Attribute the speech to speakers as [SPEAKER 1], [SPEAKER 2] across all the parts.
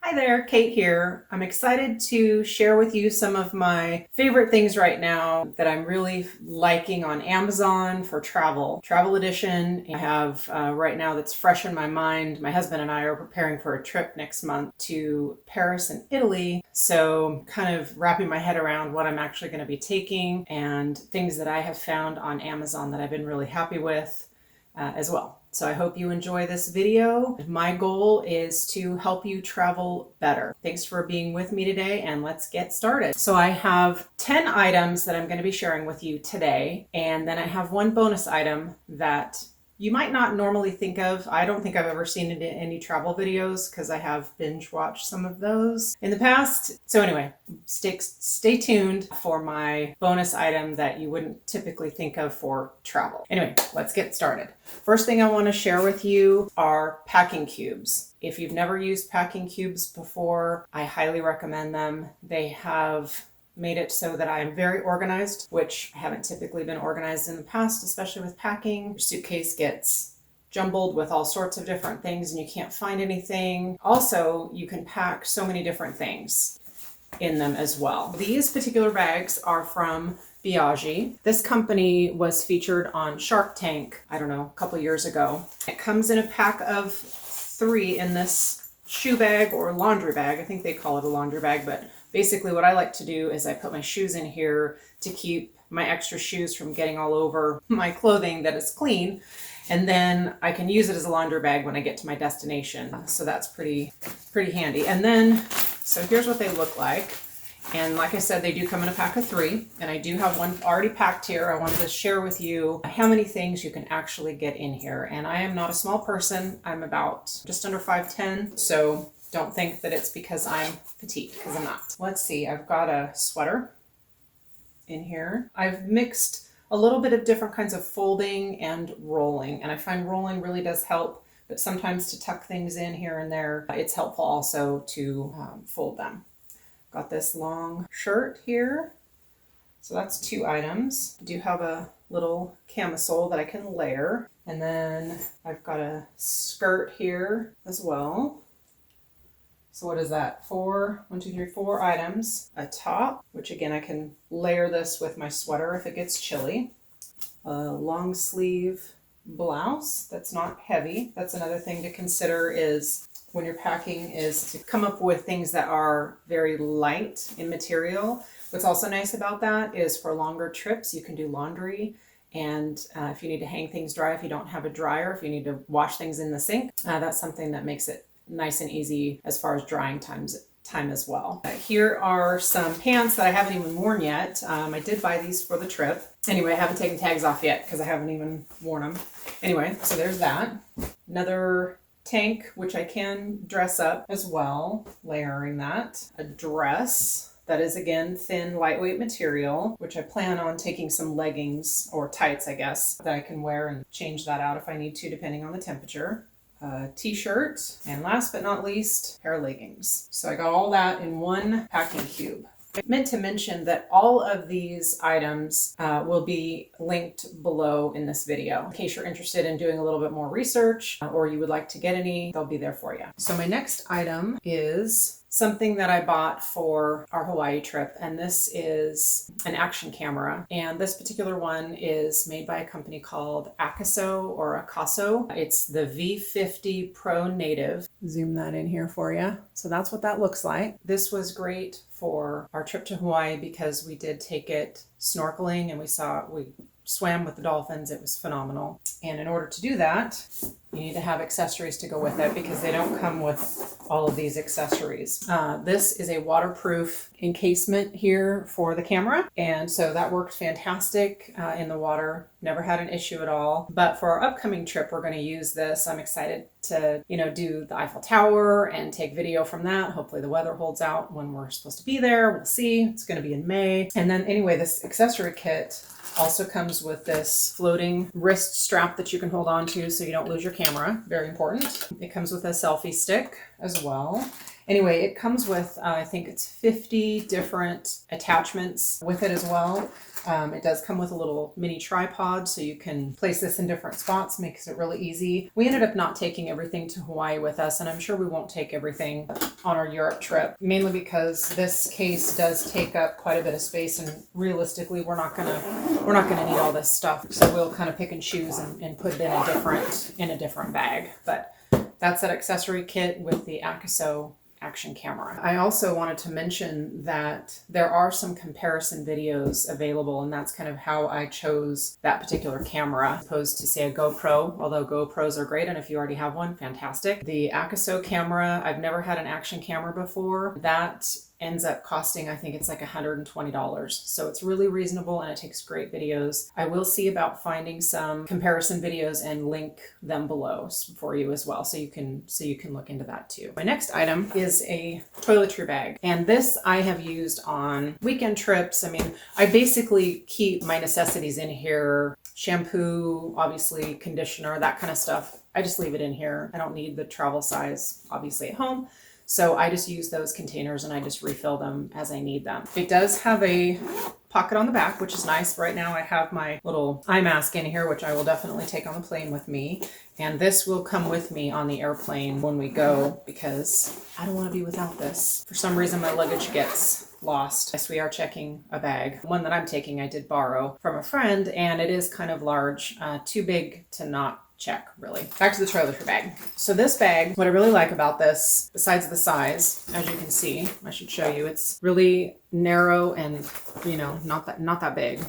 [SPEAKER 1] Hi there, Kate here. I'm excited to share with you some of my favorite things right now that I'm really liking on Amazon for travel. Travel edition I have right now that's fresh in my mind. My husband and I are preparing for a trip next month to Paris and Italy. So kind of wrapping my head around what I'm actually going to be taking and things that I have found on Amazon that I've been really happy with as well. So I hope you enjoy this video. My goal is to help you travel better. Thanks for being with me today, and let's get started. So I have 10 items that I'm going to be sharing with you today, and then I have one bonus item that you might not normally think of. I don't think I've ever seen it in any travel videos because I have binge watched some of those in the past. So anyway, stay tuned for my bonus item that you wouldn't typically think of for travel. Anyway, let's get started. First thing I want to share with you are packing cubes. If you've never used packing cubes before, I highly recommend them. They have made it so that I am very organized, which I haven't typically been organized in the past, especially with packing. Your suitcase gets jumbled with all sorts of different things and you can't find anything. Also, you can pack so many different things in them as well. These particular bags are from Biaggi. This company was featured on Shark Tank, I don't know, a couple years ago. It comes in a pack of 3 in this shoe bag or laundry bag. I think they call it a laundry bag, but basically what I like to do is I put my shoes in here to keep my extra shoes from getting all over my clothing that is clean. And then I can use it as a laundry bag when I get to my destination. So that's pretty handy. And then, so here's what they look like. And like I said, they do come in a pack of 3, and I do have one already packed here. I wanted to share with you how many things you can actually get in here. And I am not a small person. I'm about just under 5'10", so don't think that it's because I'm petite, because I'm not. Let's see, I've got a sweater in here. I've mixed a little bit of different kinds of folding and rolling, and I find rolling really does help, but sometimes to tuck things in here and there, it's helpful also to fold them. Got this long shirt here. So that's 2 items. I do have a little camisole that I can layer. And then I've got a skirt here as well. So what is that? 4 items. A top, which again, I can layer this with my sweater if it gets chilly. A long sleeve blouse that's not heavy. That's another thing to consider is when you're packing is to come up with things that are very light in material. What's also nice about that is for longer trips, you can do laundry. And if you need to hang things dry, if you don't have a dryer, if you need to wash things in the sink, that's something that makes it nice and easy as far as drying time as well. Here are some pants that I haven't even worn yet. I did buy these for the trip. Anyway, I haven't taken tags off yet because I haven't even worn them. Anyway, so there's that. Another tank, which I can dress up as well, layering that. A dress that is again thin, lightweight material, which I plan on taking some leggings or tights, I guess, that I can wear and change that out if I need to, depending on the temperature. A t-shirt, and last but not least, a pair of leggings. So I got all that in one packing cube. I meant to mention that all of these items will be linked below in this video. In case you're interested in doing a little bit more research or you would like to get any, they'll be there for you. So my next item is something that I bought for our Hawaii trip, and this is an action camera. And this particular one is made by a company called Akaso. It's the V50 Pro Native. Zoom that in here for you. So that's what that looks like. This was great for our trip to Hawaii because we did take it snorkeling and we swam with the dolphins. It was phenomenal. And in order to do that, you need to have accessories to go with it because they don't come with all of these accessories. This is a waterproof encasement here for the camera. And so that worked fantastic in the water. Never had an issue at all. But for our upcoming trip, we're going to use this. I'm excited to, do the Eiffel Tower and take video from that. Hopefully the weather holds out when we're supposed to be there. We'll see. It's going to be in May. And then anyway, this accessory kit also comes with this floating wrist strap that you can hold on to so you don't lose your camera. Very important. It comes with a selfie stick as well. Anyway, it comes with, I think it's 50 different attachments with it as well. It does come with a little mini tripod, so you can place this in different spots, makes it really easy. We ended up not taking everything to Hawaii with us, and I'm sure we won't take everything on our Europe trip, mainly because this case does take up quite a bit of space, and realistically we're not gonna need all this stuff. So we'll kind of pick and choose and put it in a different bag. But that's that accessory kit with the Akaso action camera. I also wanted to mention that there are some comparison videos available, and that's kind of how I chose that particular camera, as opposed to say a GoPro, although GoPros are great, and if you already have one, fantastic. The Akaso camera, I've never had an action camera before. That ends up costing, I think it's like $120. So it's really reasonable and it takes great videos. I will see about finding some comparison videos and link them below for you as well. So you can look into that too. My next item is a toiletry bag. And this I have used on weekend trips. I mean, I basically keep my necessities in here. Shampoo, obviously conditioner, that kind of stuff. I just leave it in here. I don't need the travel size, obviously, at home. So I just use those containers and I just refill them as I need them. It does have a pocket on the back, which is nice. Right now I have my little eye mask in here, which I will definitely take on the plane with me. And this will come with me on the airplane when we go, because I don't want to be without this. For some reason my luggage gets lost. Yes, we are checking a bag. One that I'm taking I did borrow from a friend, and it is kind of large, too big to not check, really. Back to the toiletry bag. So this bag, what I really like about this, besides the size, as you can see, I should show you, it's really narrow and, you know, not that big,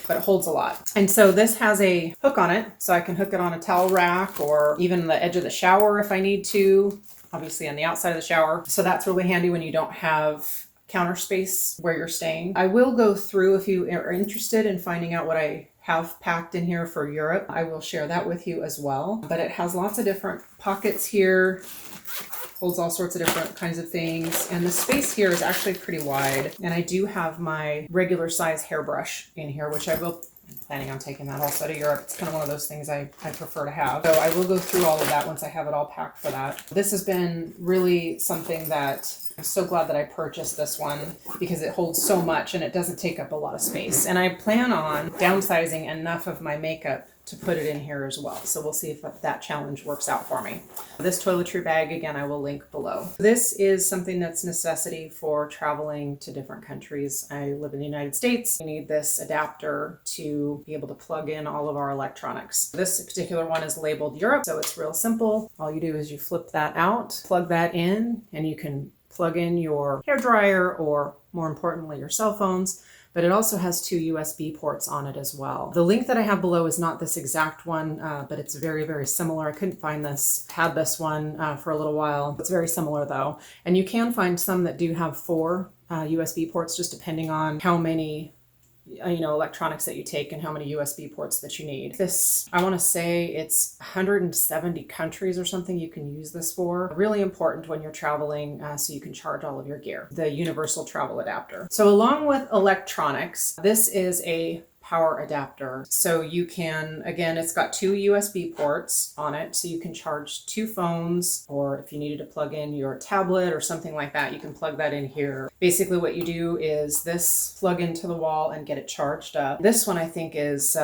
[SPEAKER 1] but it holds a lot. And so this has a hook on it, so I can hook it on a towel rack or even the edge of the shower if I need to, obviously on the outside of the shower. So that's really handy when you don't have counter space where you're staying. I will go through, if you are interested in finding out what I have packed in here for Europe, I will share that with you as well. But it has lots of different pockets here, holds all sorts of different kinds of things, and the space here is actually pretty wide. And I do have my regular size hairbrush in here, which I'm planning on taking that also to Europe. It's kind of one of those things I prefer to have. So I will go through all of that once I have it all packed for that. This has been really something that I'm so glad that I purchased this one, because it holds so much and it doesn't take up a lot of space. And I plan on downsizing enough of my makeup to put it in here as well. So we'll see if that challenge works out for me. This toiletry bag, again, I will link below. This is something that's necessity for traveling to different countries. I live in the United States. We need this adapter to be able to plug in all of our electronics. This particular one is labeled Europe, so it's real simple. All you do is you flip that out, plug that in, and you can plug in your hairdryer or, more importantly, your cell phones. But it also has 2 USB ports on it as well. The link that I have below is not this exact one, but it's very, very similar. I couldn't find this, had this one for a little while. It's very similar though. And you can find some that do have 4 USB ports, just depending on how many electronics that you take and how many USB ports that you need. This, I want to say it's 170 countries or something you can use this for. Really important when you're traveling, so you can charge all of your gear. The universal travel adapter. So along with electronics, this is a power adapter. So you can, again, it's got 2 USB ports on it, so you can charge 2 phones, or if you needed to plug in your tablet or something like that, you can plug that in here. Basically what you do is this plug into the wall and get it charged up. This one I think is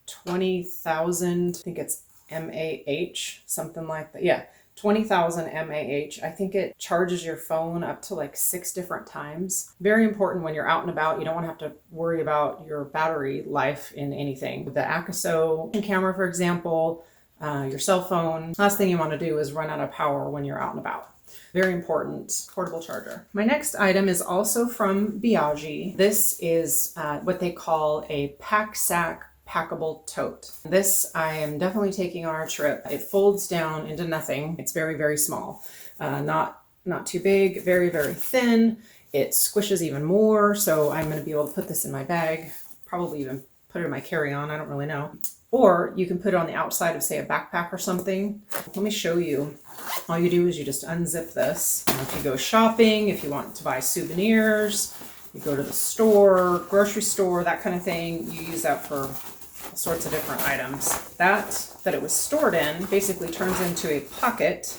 [SPEAKER 1] 20,000, I think it's mAh, something like that. Yeah. 20,000 mAh. I think it charges your phone up to like 6 different times. Very important when you're out and about. You don't want to have to worry about your battery life in anything. The Akaso camera, for example, your cell phone, last thing you want to do is run out of power when you're out and about. Very important portable charger. My next item is also from Biaggi. This is what they call a Packable Tote. This I am definitely taking on our trip. It folds down into nothing. It's very, very small. Not too big, very, very thin. It squishes even more, so I'm going to be able to put this in my bag, probably even put it in my carry-on, I don't really know. Or you can put it on the outside of, say, a backpack or something. Let me show you. All you do is you just unzip this. And if you go shopping, if you want to buy souvenirs, you go to the store, grocery store, that kind of thing, you use that for all sorts of different items. That it was stored in basically turns into a pocket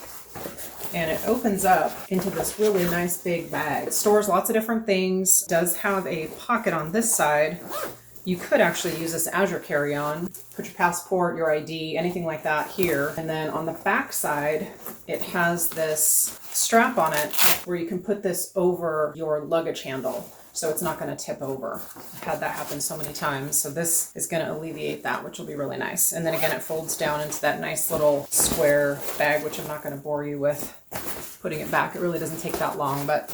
[SPEAKER 1] and it opens up into this really nice big bag. It stores lots of different things. It does have a pocket on this side. You could actually use this as your carry-on. Put your passport, your ID, anything like that here. And then on the back side, it has this strap on it where you can put this over your luggage handle, so it's not going to tip over. I've had that happen so many times. So this is going to alleviate that, which will be really nice. And then again, it folds down into that nice little square bag, which I'm not going to bore you with putting it back. It really doesn't take that long, but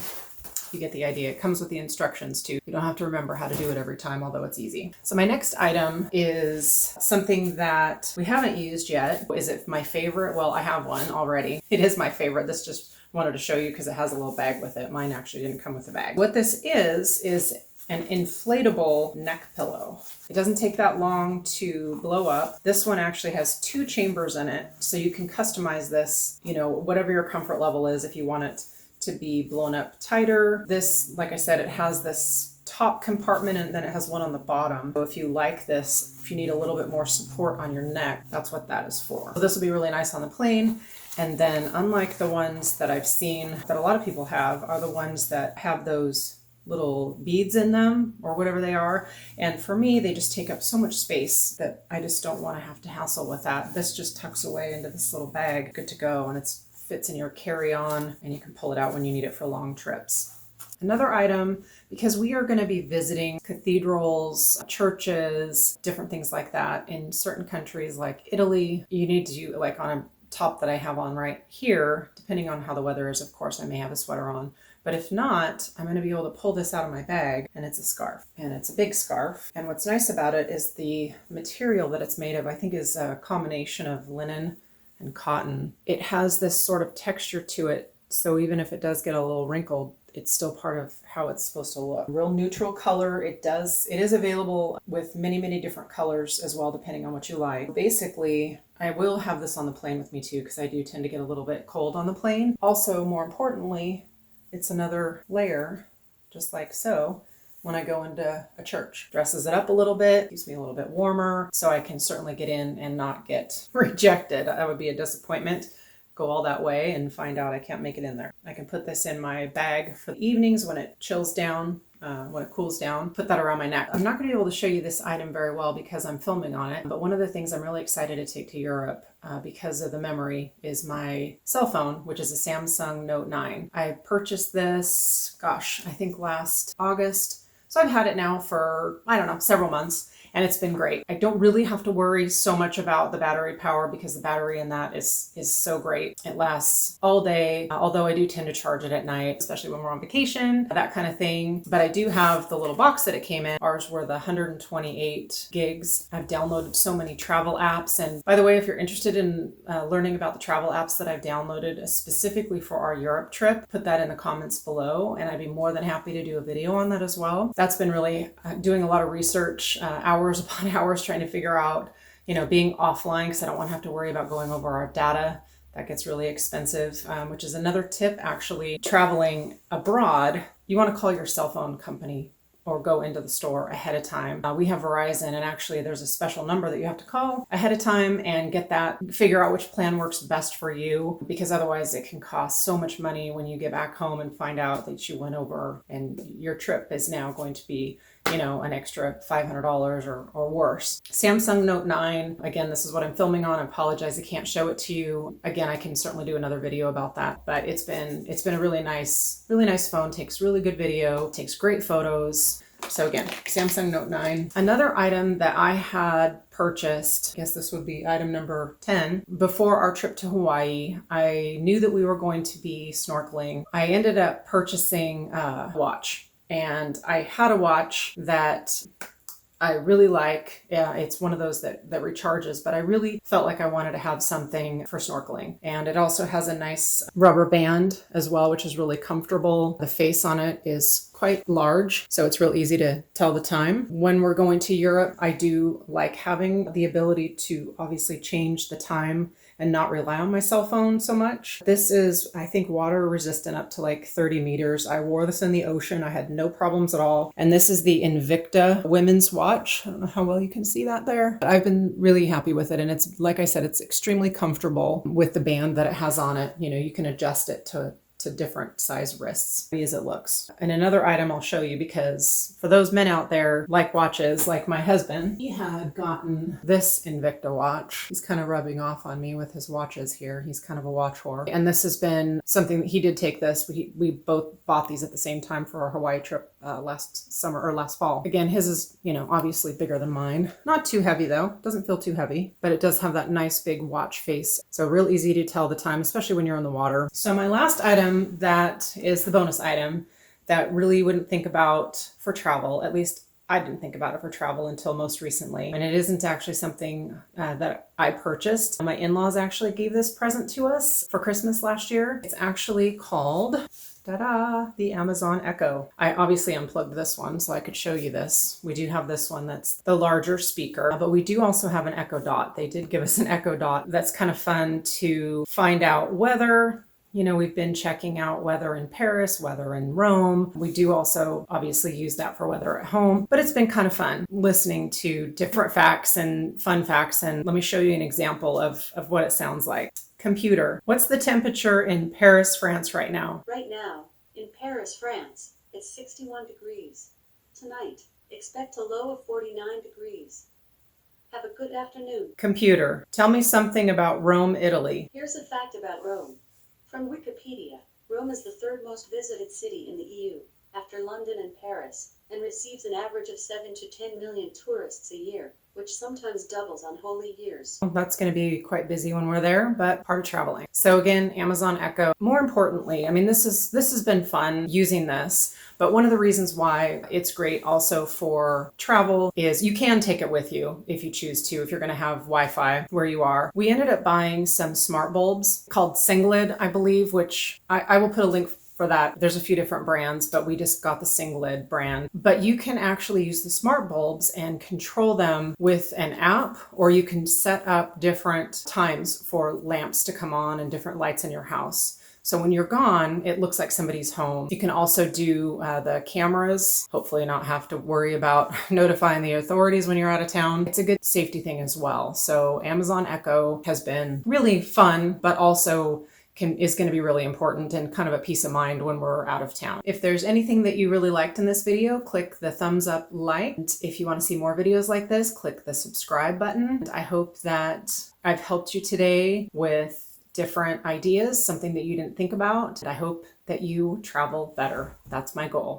[SPEAKER 1] you get the idea. It comes with the instructions too. You don't have to remember how to do it every time, although it's easy. So my next item is something that we haven't used yet. Is it my favorite? Well, I have one already. It is my favorite. This just wanted to show you because it has a little bag with it. Mine actually didn't come with a bag. What this is an inflatable neck pillow. It doesn't take that long to blow up. This one actually has 2 chambers in it, so you can customize this, whatever your comfort level is, if you want it to be blown up tighter. This, like I said, it has this top compartment and then it has one on the bottom. So if you like this, if you need a little bit more support on your neck, that's what that is for. So this will be really nice on the plane. And then unlike the ones that I've seen that a lot of people have are the ones that have those little beads in them or whatever they are. And for me, they just take up so much space that I just don't want to have to hassle with that. This just tucks away into this little bag, good to go. And it's fits in your carry-on and you can pull it out when you need it for long trips. Another item, because we are going to be visiting cathedrals, churches, different things like that in certain countries like Italy, you need to, like on a top that I have on right here, depending on how the weather is, of course, I may have a sweater on. But if not, I'm going to be able to pull this out of my bag, and it's a scarf. And it's a big scarf. And what's nice about it is the material that it's made of, I think is a combination of linen and cotton. It has this sort of texture to it, so even if it does get a little wrinkled, it's still part of how it's supposed to look. Real neutral color. It is available with many different colors as well, depending on what you like. Basically, I will have this on the plane with me too, because I do tend to get a little bit cold on the plane. Also, more importantly, it's another layer, just like so, when I go into a church. Dresses it up a little bit, keeps me a little bit warmer, so I can certainly get in and not get rejected. That would be a disappointment. Go all that way and find out I can't make it in there. I can put this in my bag for the evenings when it chills down, when it cools down, put that around my neck. I'm not going to be able to show you this item very well because I'm filming on it, but one of the things I'm really excited to take to Europe because of the memory is my cell phone, which is a Samsung Note 9. I purchased this, I think last August. So I've had it now for, several months, and it's been great. I don't really have to worry so much about the battery power because the battery in that is so great. It lasts all day, although I do tend to charge it at night, especially when we're on vacation, that kind of thing. But I do have the little box that it came in. Ours were the 128 gigs. I've downloaded so many travel apps. And by the way, if you're interested in learning about the travel apps that I've downloaded specifically for our Europe trip, put that in the comments below, and I'd be more than happy to do a video on that as well. That's been really doing a lot of research, hours upon hours trying to figure out, being offline because I don't want to have to worry about going over our data. That gets really expensive, which is another tip actually. Traveling abroad, you want to call your cell phone company or go into the store ahead of time. We have Verizon, and actually there's a special number that you have to call ahead of time and figure out which plan works best for you, because otherwise it can cost so much money when you get back home and find out that you went over and your trip is now going to be, an extra $500 or worse. Samsung Note 9, again, this is what I'm filming on. I apologize, I can't show it to you. Again, I can certainly do another video about that, but it's been a really nice phone, takes really good video, takes great photos. So again, Samsung Note 9. Another item that I had purchased, I guess this would be item number 10, before our trip to Hawaii. I knew that we were going to be snorkeling. I ended up purchasing a watch. And I had a watch that I really like. Yeah, it's one of those that recharges, but I really felt like I wanted to have something for snorkeling. And it also has a nice rubber band as well, which is really comfortable. The face on it is quite large, so it's real easy to tell the time. When we're going to Europe, I do like having the ability to obviously change the time and not rely on my cell phone so much. This is, I think, water resistant up to like 30 meters. I wore this in the ocean. I had no problems at all. And this is the Invicta women's watch. I don't know how well you can see that there. But I've been really happy with it. And it's, like I said, it's extremely comfortable with the band that it has on it. You know, you can adjust it to different size wrists as it looks. And another item I'll show you, because for those men out there like watches, like my husband, he had gotten this Invicta watch. He's kind of rubbing off on me with his watches here. He's kind of a watch whore. And this has been something that he did take this. We both bought these at the same time for our Hawaii trip last summer or last fall. Again, his is, you know, obviously bigger than mine. Not too heavy though. Doesn't feel too heavy, but it does have that nice big watch face. So real easy to tell the time, especially when you're on the water. So my last item that is the bonus item that really wouldn't think about for travel, at least I didn't think about it for travel until most recently. And it isn't actually something that I purchased. My in-laws actually gave this present to us for Christmas last year. It's actually called, ta-da, the Amazon Echo. I obviously unplugged this one so I could show you this. We do have this one that's the larger speaker, but we do also have an Echo Dot. They did give us an Echo Dot. That's kind of fun to find out weather. You know, we've been checking out weather in Paris, weather in Rome. We do also obviously use that for weather at home, but it's been kind of fun listening to different facts and fun facts. And let me show you an example of what it sounds like. Computer, what's the temperature in Paris, France right now?
[SPEAKER 2] Right now, in Paris, France, it's 61 degrees. Tonight, expect a low of 49 degrees. Have a good afternoon.
[SPEAKER 1] Computer, tell me something about Rome, Italy.
[SPEAKER 2] Here's a fact about Rome. From Wikipedia, Rome is the third most visited city in the EU, after London and Paris, and receives an average of 7 to 10 million tourists a year, which sometimes doubles on holy years.
[SPEAKER 1] Well, that's going to be quite busy when we're there, but part of traveling. So again, Amazon Echo. More importantly, I mean, this has been fun using this, but one of the reasons why it's great also for travel is you can take it with you if you choose to, if you're going to have Wi-Fi where you are. We ended up buying some smart bulbs called Singlid, I believe, which I will put a link for that. There's a few different brands, but we just got the Singlid brand. But you can actually use the smart bulbs and control them with an app, or you can set up different times for lamps to come on and different lights in your house. So when you're gone, it looks like somebody's home. You can also do the cameras, hopefully not have to worry about notifying the authorities when you're out of town. It's a good safety thing as well. So Amazon Echo has been really fun, but also is going to be really important and kind of a peace of mind when we're out of town. If there's anything that you really liked in this video, click the thumbs up like. And if you want to see more videos like this, click the subscribe button. And I hope that I've helped you today with different ideas, something that you didn't think about. And I hope that you travel better. That's my goal.